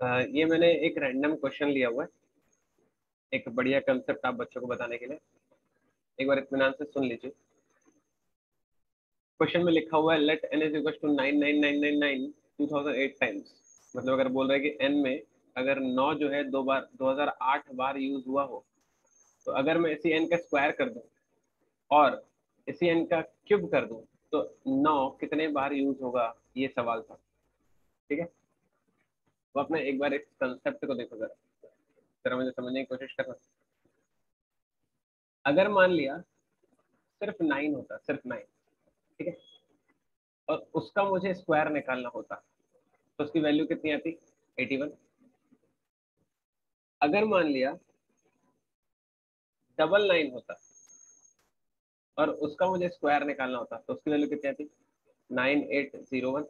ये मैंने एक रैंडम क्वेश्चन लिया हुआ है, एक बढ़िया कंसेप्ट आप बच्चों को बताने के लिए। एक बार इत्मीनान से सुन लीजिए। क्वेश्चन में लिखा हुआ है let n is equal to 99999 2008 times. मतलब अगर बोल रहा है कि n में अगर 9 जो है 2008 बार यूज हुआ हो, तो अगर मैं इसी n का स्क्वायर कर दूं और इसी n का क्यूब कर दूं तो 9 कितने बार यूज होगा, ये सवाल था। ठीक है, तो अपने एक बार इस कंसेप्ट को देखो जरा, जरा मुझे समझने की कोशिश करना। अगर मान लिया सिर्फ 9 होता, सिर्फ 9, ठीक है, और उसका मुझे स्क्वायर निकालना होता तो उसकी वैल्यू कितनी आती? 81। अगर मान लिया 999 होता और उसका मुझे स्क्वायर निकालना होता तो उसकी वैल्यू कितनी आती? 9801।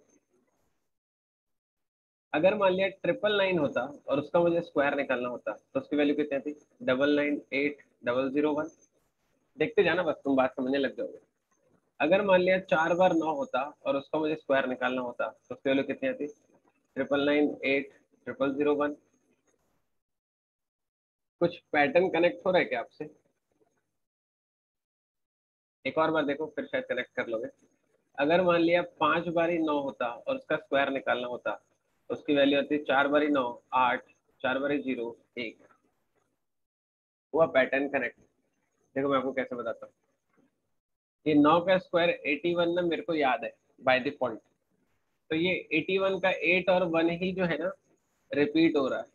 अगर मान लिया 999 होता और उसका मुझे स्क्वायर निकालना होता तो उसकी वैल्यू कितनी आती? 998001। देखते जाना, बस तुम बात समझने लग जाओगे। अगर मान लिया 4 बार 9 होता और उसका मुझे स्क्वायर निकालना होता तो उसकी वैल्यू कितनी आती? 99980001। कुछ पैटर्न कनेक्ट हो रहा है क्या आपसे? एक और बार देखो, फिर शायद कनेक्ट कर लोगे। अगर मान लिया 5 बारी 9 होता और उसका स्क्वायर निकालना होता तो उसकी वैल्यू आती 4 बारी 9 8, 4 बारी 0 1। हुआ पैटर्न कनेक्ट। देखो मैं आपको कैसे बताता हूँ। ये 9 का स्क्वायर 81 ना, मेरे को याद है बाय डिफॉल्ट। तो ये 81 का 8 और 1 ही जो है ना, रिपीट हो रहा है।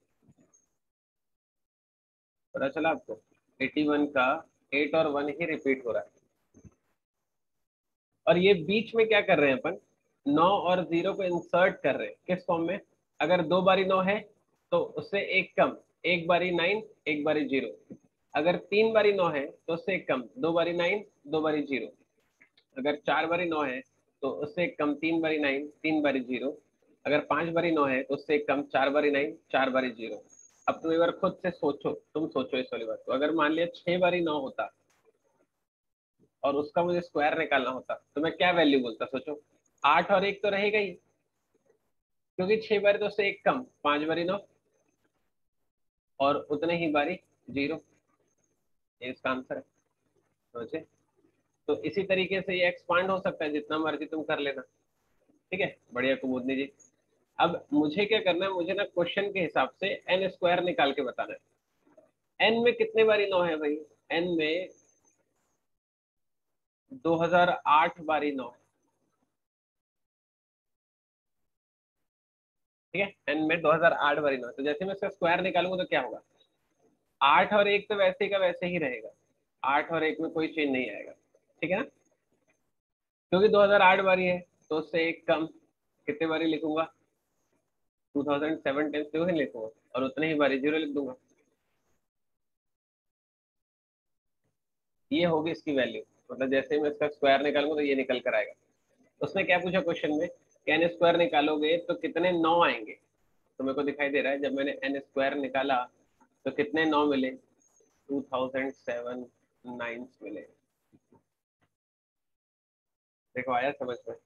पता चला आपको? 81 का 8 और 1 ही रिपीट हो रहा है। और ये बीच में क्या कर रहे हैं अपन? 9 और 0 को इंसर्ट कर रहे हैं किस फॉर्म में? अगर 2 बारी 9 है तो उससे एक कम, एक बारी 9 एक बारी 0। अगर 3 बारी 9 है तो उससे एक कम, 2 बारी 9 2 बारी 0। अगर 4 बारी 9 है तो उससे एक कम, 3 बारी 9 3 बारी 0। अगर 5 बारी 9 है तो उससे एक कम, 4 बारी 9 4 बारी 0। अब तुम एक बार खुद से सोचो, तुम सोचो इस वाली बात को। अगर मान लिया 6 बारी 9 होता और उसका मुझे स्क्वायर निकालना होता तो मैं क्या वैल्यू बोलता? सोचो। 8 और 1 तो रहेगा ही, क्योंकि 6 बारी तो उससे एक कम, 5 बारी 9 और उतने ही बारी 0। ये इसका आंसर है। सोचे। तो इसी तरीके से ये एक्सपांड हो सकता है, जितना मर्जी तुम कर लेना। ठीक है, बढ़िया कुमुदनी जी। अब मुझे क्या करना है, मुझे ना क्वेश्चन के हिसाब से एन स्क्वायर निकाल के बताना है। एन में कितने बारी 9 है भाई? एन में 2008 बारी 9 है। ठीक है, एन में 2008 बारी 9 है। तो जैसे मैं इसका स्क्वायर निकालूंगा तो क्या होगा? 8 और 1 तो वैसे का वैसे ही रहेगा। 8 और 1 में कोई चेंज नहीं आएगा। ठीक है ना, क्योंकि 2008 बारी है तो उससे एक कम, कितने बारी लिखूंगा? 2007 टाइम्स क्यों नहीं लिखूंगा, और उतने ही बारी 0 लिख दूंगा। ये होगी इसकी वैल्यू। मतलब जैसे ही मैं इसका स्क्वायर निकालूंगा तो ये निकल कर आएगा। उसने क्या पूछा क्वेश्चन में? कि एन स्क्वायर निकालोगे तो कितने 9 आएंगे? तो मेरे को दिखाई दे रहा है, जब मैंने एन स्क्वायर निकाला तो कितने 9 मिले? 2007 नाइन्स मिले। देखो आया समझ में?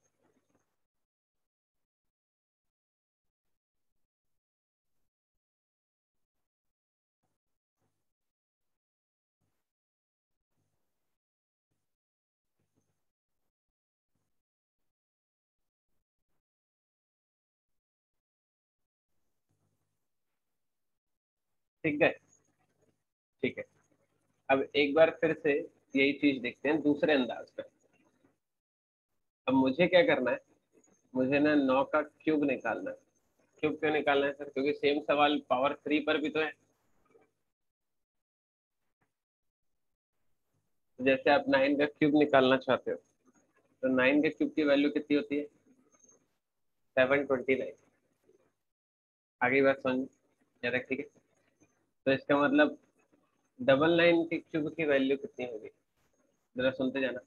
ठीक है, ठीक है। अब एक बार फिर से यही चीज देखते हैं दूसरे अंदाज में। अब मुझे क्या करना है? मुझे ना 9 का क्यूब निकालना है। क्यूब क्यों निकालना है सर? क्योंकि सेम सवाल पावर 3 पर भी तो है। जैसे आप 9 का क्यूब निकालना चाहते हो तो 9 के क्यूब की वैल्यू कितनी होती है? 729। आगे बात समझ जरा, ठीक है। तो इसका मतलब 999 के क्यूब की वैल्यू कितनी होगी? जरा सुनते जाना।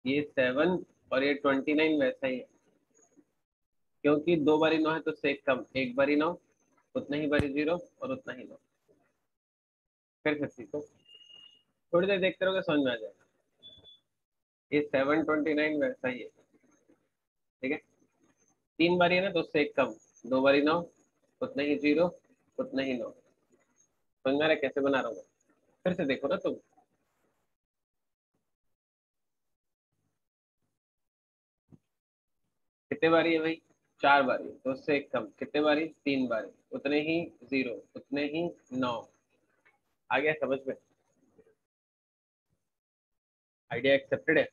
ये 7 और ये 29 वैसा ही है, क्योंकि 2 बारी 9 है तो उससे एक कम, एक बारी 9 उतना ही बारी 0 और उतना ही 9। फिर से सीखो, थोड़ी देर देखते रहोगे समझ में आ जाएगा। ये 729 वैसा ही है। ठीक है, 3 बारी है ना तो उससे एक कम, 2 बारी 9 उतने ही जीरो, उतने ही नौ। समझ में आ रहा है कैसे बना रहा हूँ मैं? फिर से देखो ना तुम। कितने बारी है भाई? चार बारी, तो उससे एक कम। कितने बारी? तीन बारी, उतने ही जीरो, उतने ही नौ। आ गया समझ में? आइडिया एक्सेप्टेड है?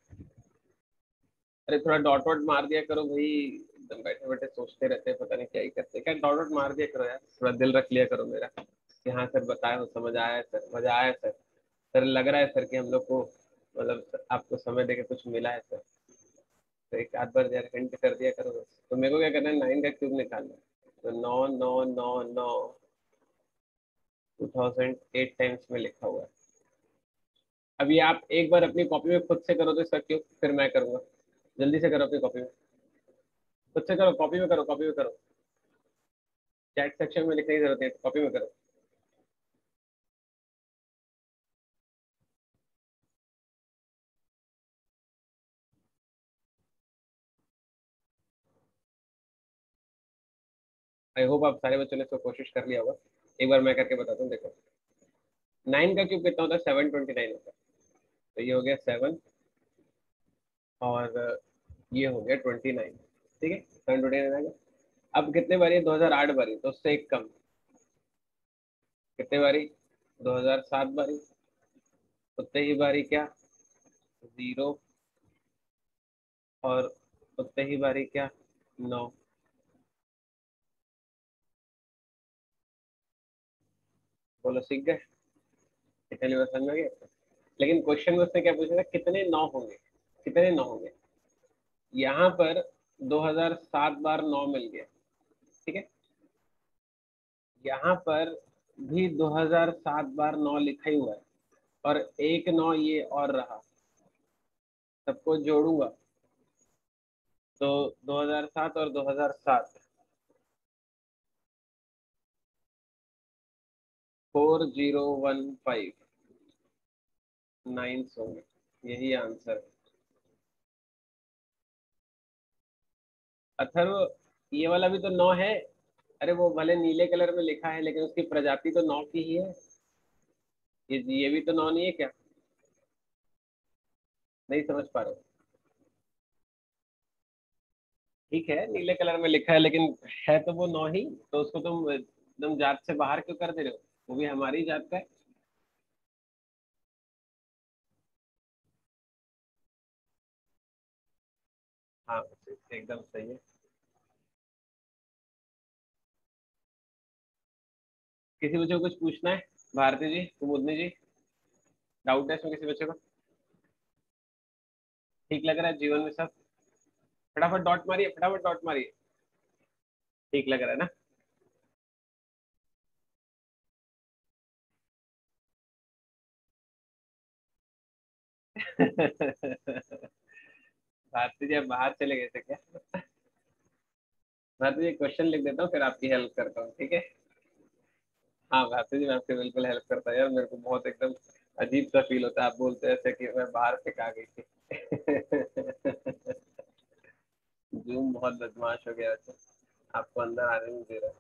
अरे थोड़ा डॉट वॉट मार दिया करो भाई, एकदम बैठे बैठे सोचते रहते हैं, पता नहीं क्या ही करते हैं। क्या डॉट वॉट मार दिया करो यार, थोड़ा दिल रख लिया करो मेरा कि हाँ सर बताया हो, समझ आया है सर, मजा आया है सर। सर लग रहा है सर कि हम लोग को मतलब आपको समय देके कुछ मिला है सर। तो एक आध बार यार हिंट कर दिया करो बस। तो मेरे को क्या करना है, नाइन का क्यूब निकालना है। तो नौ नौ नौ नौ 2008 टाइम्स में लिखा हुआ है। अभी आप एक बार अपनी कॉपी में खुद से करो तो इसका क्यूब, फिर मैं करूंगा। जल्दी से करो अपनी कॉपी में, खुद से करो, कॉपी में करो, कॉपी में करो। चैट सेक्शन में लिखने की जरूरत है, कॉपी में करो। आई होप आप सारे बच्चों ने इसको कोशिश कर लिया होगा। एक बार मैं करके बताता हूँ, देखो। नाइन का क्यूब कितना होता है? 729 होता है। तो ये हो गया सेवन, और ये हो गया 29। ठीक है, 729 आ गया। अब कितने बारी? 2008 बारी, तो उससे एक कम। कितने बारी? 2007 बारी, उतने ही बारी क्या? जीरो, और उतने ही बारी क्या? नौ। बोलो सीख गए? पहली बार समझ में गए। लेकिन क्वेश्चन में उसने क्या पूछा था, कितने नौ होंगे? कितने नौ होंगे? यहाँ पर 2007 बार नौ मिल गया। ठीक है, यहाँ पर भी 2007 बार नौ लिखा ही हुआ है, और एक नौ ये और रहा। सबको जोड़ूंगा तो 2007 और 2007, 4015 नाइन्स होंगे। यही आंसर है। अथर्व, ये वाला भी तो नौ है। अरे वो भले नीले कलर में लिखा है, लेकिन उसकी प्रजाति तो नौ की ही है। ये भी तो नौ नहीं है क्या? नहीं समझ पा रहे हो? ठीक है, नीले कलर में लिखा है, लेकिन है तो वो नौ ही। तो उसको तुम एकदम जात से बाहर क्यों कर दे रहे हो? वो भी हमारी जात का है। हाँ, एकदम सही है। किसी बच्चे को कुछ पूछना है? भारती जी, कुमुदनी जी, डाउट है इसमें किसी बच्चे को? ठीक लग रहा है जीवन में सब? फटाफट डॉट मारिए, फटाफट डॉट मारिए। ठीक लग रहा है ना? भारती जी आप बाहर चले गए थे क्या? भारती जी क्वेश्चन लिख देता हूँ, फिर आपकी हेल्प करता हूँ, ठीक है? हाँ भारती जी, मैं आपकी बिल्कुल हेल्प करता हूँ यार। मेरे को बहुत एकदम अजीब सा फील होता है, आप बोलते हैं ऐसे कि मैं बाहर फेंका गई थी। जूम बहुत बदमाश हो गया वैसे, आपको अंदर आने नहीं दे रहा।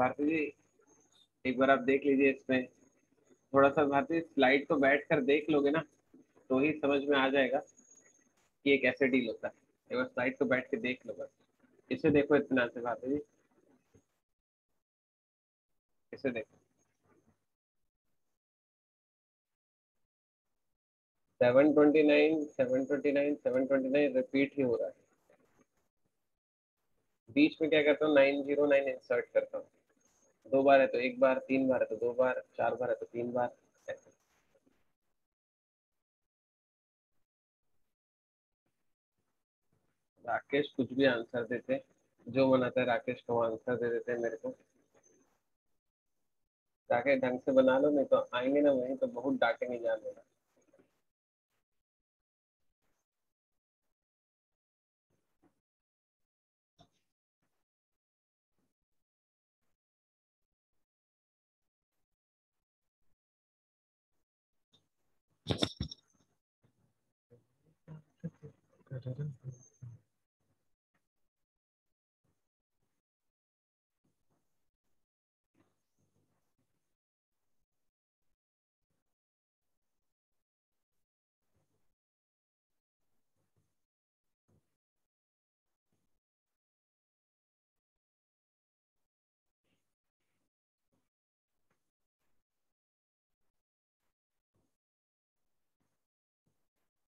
भारती जी एक बार आप देख लीजिए इसमें, थोड़ा सा भारती स्लाइड को बैठ कर देख लोगे ना तो ही समझ में आ जाएगा कि ये कैसे डील होता है। एक बार स्लाइड को बैठ के देख लो बस, इसे देखो इतना से भारती जी, इसे देखो 729 729 729 रिपीट ही हो रहा है। बीच में क्या करता हूँ 909 इंसर्ट करता हूँ, 2 बार है तो 1 बार, 3 बार है तो 2 बार, 4 बार है तो 3 बार ऐसे। राकेश कुछ भी आंसर देते, जो मन आता है राकेश को आंसर दे देते हैं मेरे को। राकेश ढंग से बना लो नहीं तो आएंगे ना वहीं तो बहुत डांटेंगे जान लेना।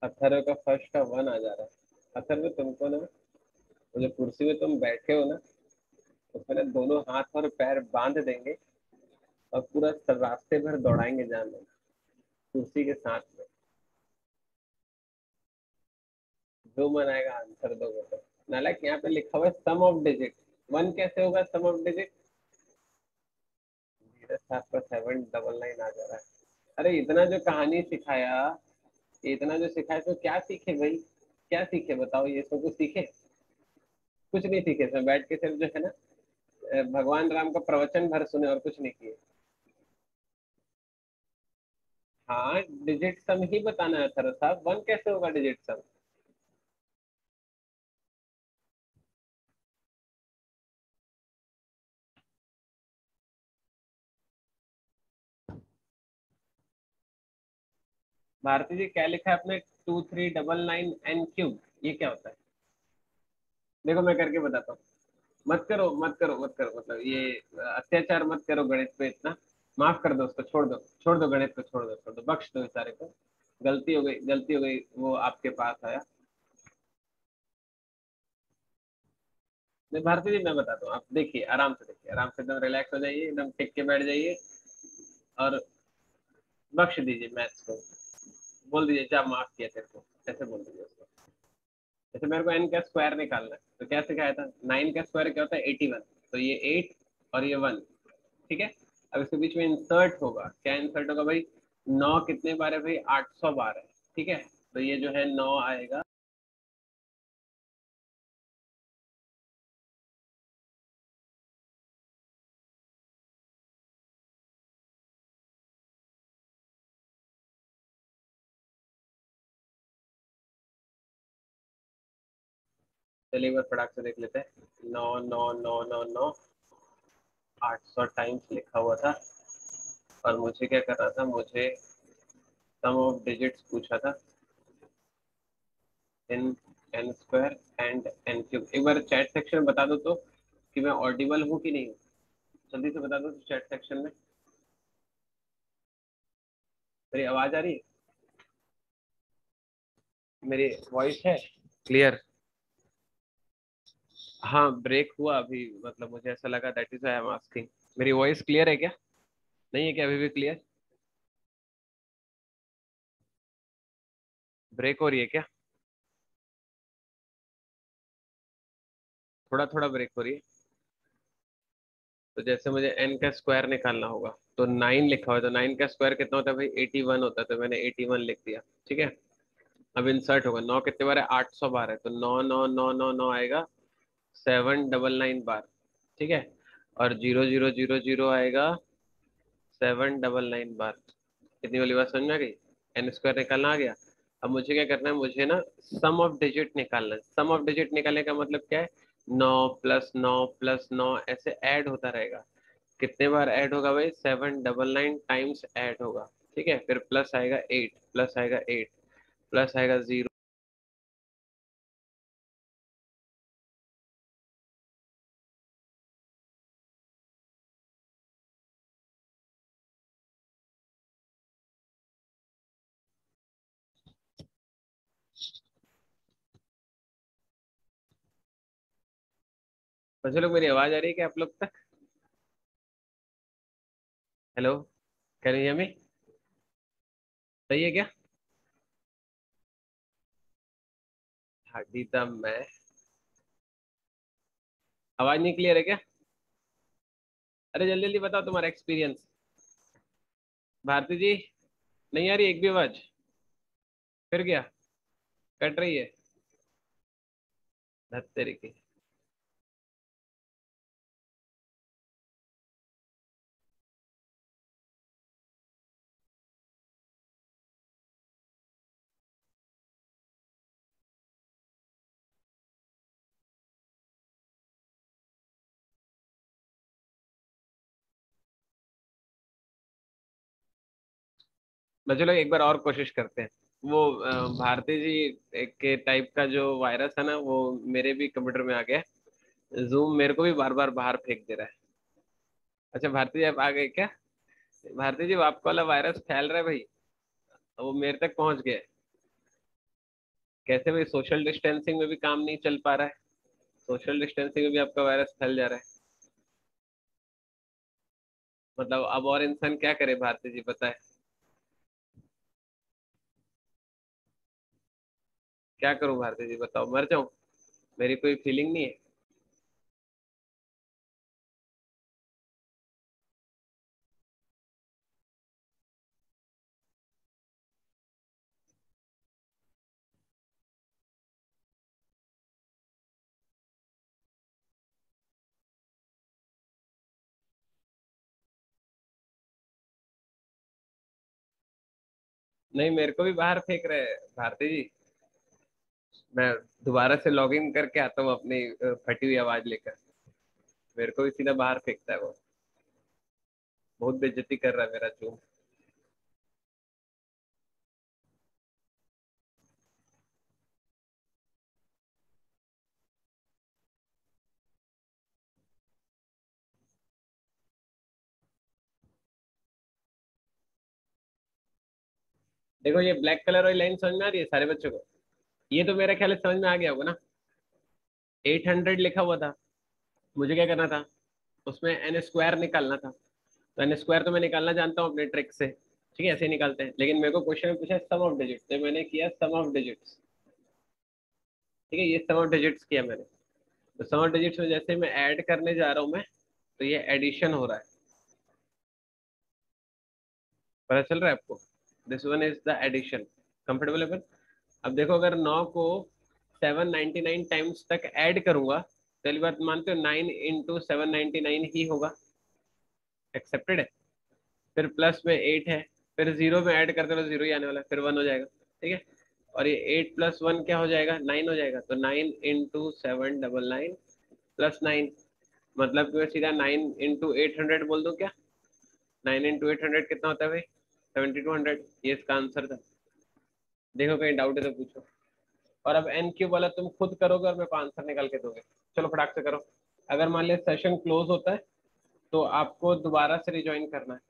अथर्व का फर्स्ट का 1 आ जा रहा है। अथर्व तुमको ना, वो जो कुर्सी में तुम बैठे हो ना उसमें ना दोनों हाथ और पैर बांध देंगे और पूरा रास्ते भर दौड़ाएंगे जान लेना कुर्सी के साथ में। जो मन आएगा आंसर दोगे तो। नालायक यहाँ पे लिखा हुआ है सम ऑफ डिजिट, 1 कैसे होगा सम ऑफ डिजिट? धीरज साहब का 799 आ जा रहा है। अरे इतना जो कहानी सिखाया, इतना जो सिखाया तो क्या सीखे भाई, क्या सीखे बताओ, ये सब कुछ सीखे? कुछ नहीं सीखे, इसमें बैठ के सिर्फ जो है ना भगवान राम का प्रवचन भर सुने और कुछ नहीं किए। हाँ डिजिट सम ही बताना है सर साहब, 1 कैसे होगा डिजिट सम? भारती जी क्या लिखा है आपने? 2399 n³ ये क्या होता है? देखो मैं करके बताता हूँ। मत करो मत करो मत करो, मतलब ये अत्याचार मत करो गणित पे इतना। माफ कर दो उसको, छोड़ दो छोड़ दो, गणित को छोड़ दो, छोड़ दो, बख्श दो बेचारे को। गलती हो गई, गलती हो गई, वो आपके पास आया। नहीं भारती जी मैं बताता हूँ, आप देखिए आराम से, देखिए आराम से, एकदम रिलैक्स हो जाइए, एकदम टिक के बैठ जाइए और बख्श दीजिए मैथ्स को। बोल दीजिए जा माफ किया तेरे को, ऐसे बोल दीजिए उसको। जैसे मेरे को एन का स्क्वायर निकालना है तो क्या सिखाया था, 9 का स्क्वायर क्या होता है 81, तो ये 8 और ये 1, ठीक है। अब इसके बीच में इंसर्ट होगा, क्या इंसर्ट होगा भाई? 9 कितने बार है भाई? 800 बार है, ठीक है। तो ये जो है 9 आएगा। चलिए एक बार फटाक से देख लेते हैं। 9 9 9 9 9, 800 टाइम्स लिखा हुआ था और मुझे क्या करना था, मुझे सम ऑफ डिजिट्स पूछा था in N square and N cube. एक बार चैट सेक्शन में बता दो तो कि मैं ऑडिबल हूँ कि नहीं हूँ, जल्दी से बता दो चैट सेक्शन में। मेरी आवाज आ रही है? मेरी वॉइस है क्लियर? हाँ ब्रेक हुआ अभी, मतलब मुझे ऐसा लगा, that is I am asking. मेरी वॉइस क्लियर है क्या? नहीं है क्या अभी भी क्लियर? ब्रेक हो रही है क्या? थोड़ा थोड़ा ब्रेक हो रही है। तो जैसे मुझे एन का स्क्वायर निकालना होगा तो 9 लिखा हुआ है, तो 9 का स्क्वायर कितना होता है भाई? 81 होता है, तो मैंने 81 लिख दिया, ठीक है। अब इंसर्ट होगा, 9 कितने बार है? 800 बार है, तो 9 9 9 9 9 आएगा 799 बार, ठीक है। और 0000 आएगा 799 बार। कितनी वाली बात समझ में आ गई? एन स्क्वायर निकालना आ गया। अब मुझे क्या करना है, मुझे ना सम ऑफ डिजिट निकालना है। सम ऑफ डिजिट निकालने का मतलब क्या है? 9 + 9 + 9 ऐसे ऐड होता रहेगा। कितने बार ऐड होगा भाई? 799 टाइम्स ऐड होगा। ठीक है, फिर प्लस आएगा 8, प्लस आएगा 8, प्लस आएगा 0। बच्चे लोग, मेरी आवाज आ रही है क्या आप लोग तक? Hello, can you hear me? सही है क्या? हड्डी दम मैं। आवाज नहीं क्लियर है क्या? अरे जल्दी जल्दी बताओ तुम्हारा एक्सपीरियंस। भारती जी, नहीं आ रही एक भी आवाज? फिर क्या? कट रही है? धत तेरी की। बच्चों लोग एक बार और कोशिश करते हैं। वो भारती जी के टाइप का जो वायरस है ना, वो मेरे भी कंप्यूटर में आ गया है। जूम मेरे को भी बार बार बाहर फेंक दे रहा है। अच्छा भारती जी, आप आ गए क्या? भारती जी, वो आपका वाला वायरस फैल रहा है भाई। वो मेरे तक पहुंच गया है। कैसे भाई? सोशल डिस्टेंसिंग में भी काम नहीं चल पा रहा है। सोशल डिस्टेंसिंग में भी आपका वायरस फैल जा रहा है। मतलब अब और इंसान क्या करे भारती जी, बताए? क्या करूं भारती जी, बताओ, मर जाऊं? मेरी कोई फीलिंग नहीं है। नहीं, मेरे को भी बाहर फेंक रहे हैं भारती जी। मैं दोबारा से लॉग इन करके आता हूँ अपनी फटी हुई आवाज लेकर। मेरे को भी सीधा बाहर फेंकता है वो। बहुत बेइज्जती कर रहा है मेरा जूम। देखो, ये ब्लैक कलर वाली लाइन समझ में आ रही है सारे बच्चों को? ये तो मेरा ख्याल है समझ में आ गया होगा ना। 800 लिखा हुआ था। मुझे क्या करना था? उसमें एन स्क्वायर निकालना था। तो एन स्क्वायर तो मैं निकालना जानता हूँ अपने ट्रिक से। ठीक है, ऐसे ही निकालते हैं। लेकिन मेरे को क्वेश्चन में पूछा सम ऑफ डिजिट्स, तो मैंने किया सम ऑफ डिजिट्स। ठीक है, ये सम ऑफ डिजिट्स किया मैंने। तो सम ऑफ डिजिट्स में जैसे मैं ऐड करने जा रहा हूँ मैं, तो ये एडिशन हो रहा है। पता चल रहा है आपको? This one is the addition. Comfortable है? अब देखो, अगर 9 को 799 टाइम्स तक ऐड करूंगा, पहली बात मानते हो 9 इंटू 799 ही होगा। एक्सेप्टेड है। फिर प्लस में 8 है। फिर जीरो में ऐड करते तो जीरो ही आने वाला है, फिर 1 हो जाएगा। ठीक है। और ये 8 + 1 क्या हो जाएगा? 9 हो जाएगा। तो 9 इंटू 799 +9। मतलब कि मैं सीधा 9 इंटू 800 बोल दूं क्या? 9 इंटू 800 कितना होता है भाई? 7200। ये इसका आंसर था। देखो, कहीं डाउट है तो पूछो। और अब एन क्यूब वाला तुम खुद करोगे और मेरे को आंसर निकाल के दोगे। चलो फटाक से करो। अगर मान लिया सेशन क्लोज होता है, तो आपको दोबारा से रिज्वाइन करना है।